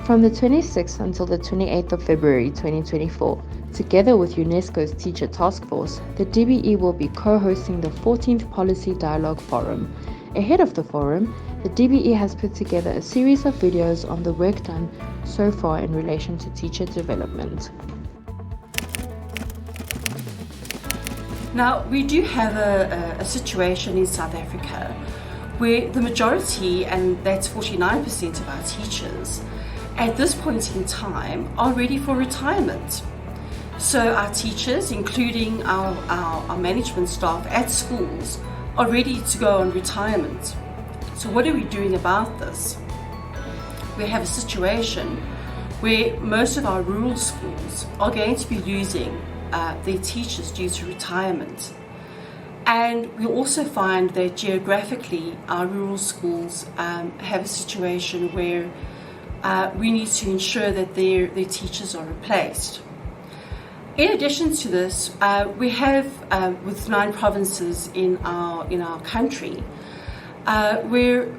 From the 26th until the 28th of February 2024, together with UNESCO's Teacher Task Force, the DBE will be co-hosting the 14th Policy Dialogue Forum. Ahead of the forum, the DBE has put together a series of videos on the work done so far in relation to teacher development. Now, we do have a situation in South Africa where the majority, and that's 49% of our teachers, at this point in time are ready for retirement. So our teachers, including our management staff at schools, are ready to go on retirement. So what are we doing about this? We have a situation where most of our rural schools are going to be losing their teachers due to retirement. And we also find that geographically our rural schools have a situation where we need to ensure that their teachers are replaced. In addition to this, we have with 9 provinces in our country, where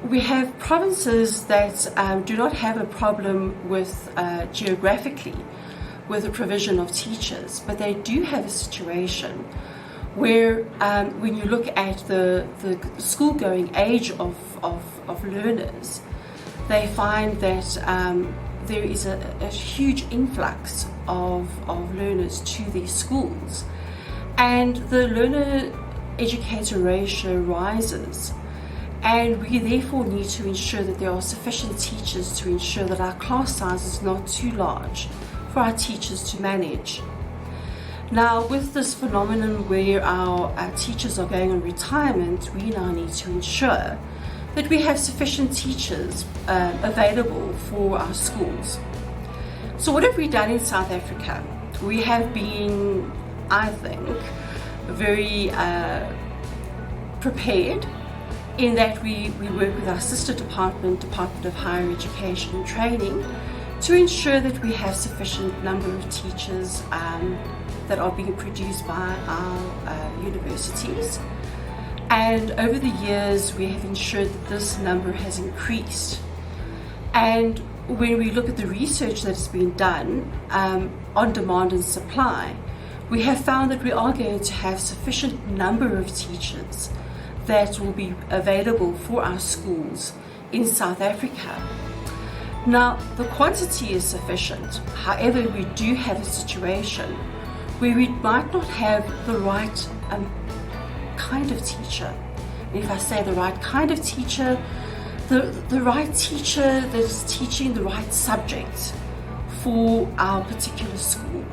we have provinces that do not have a problem with geographically with the provision of teachers, but they do have a situation where when you look at the school-going age of learners, they find that there is a huge influx of learners to these schools, and the learner-educator ratio rises, and we therefore need to ensure that there are sufficient teachers to ensure that our class size is not too large for our teachers to manage. Now, with this phenomenon where our teachers are going on retirement, we now need to ensure that we have sufficient teachers available for our schools. So what have we done in South Africa? We have been, I think, very prepared in that we work with our sister department, Department of Higher Education and Training, to ensure that we have sufficient number of teachers that are being produced by our universities. And over the years, we have ensured that this number has increased. And when we look at the research that has been done on demand and supply, we have found that we are going to have sufficient number of teachers that will be available for our schools in South Africa. Now, the quantity is sufficient. However, we do have a situation where we might not have the right kind of teacher. And if I say the right kind of teacher, the right teacher that is teaching the right subject for our particular school.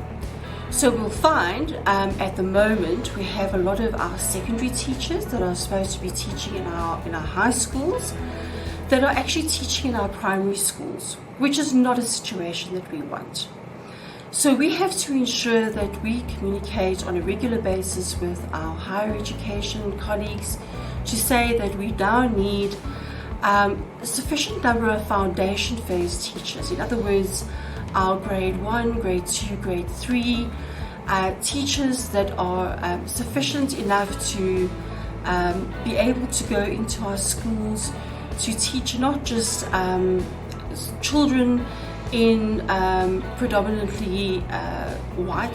So we'll find at the moment we have a lot of our secondary teachers that are supposed to be teaching in our high schools that are actually teaching in our primary schools, which is not a situation that we want. So we have to ensure that we communicate on a regular basis with our higher education colleagues to say that we now need a sufficient number of foundation phase teachers. In other words, our grade 1, grade 2, grade 3 teachers that are sufficient enough to be able to go into our schools to teach not just children in predominantly white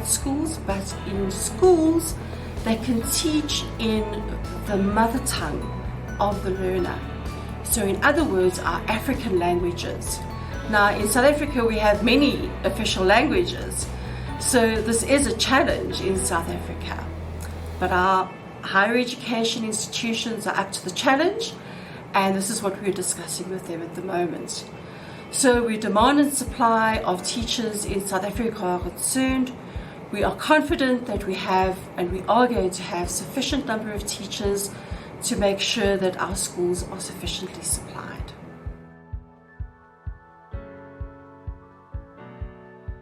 schools, but in schools that can teach in the mother tongue of the learner. So in other words, our African languages. Now in South Africa we have many official languages, so this is a challenge in South Africa. But our higher education institutions are up to the challenge, and this is what we're discussing with them at the moment. So where demand and supply of teachers in South Africa are concerned, we are confident that we have and we are going to have sufficient number of teachers to make sure that our schools are sufficiently supplied.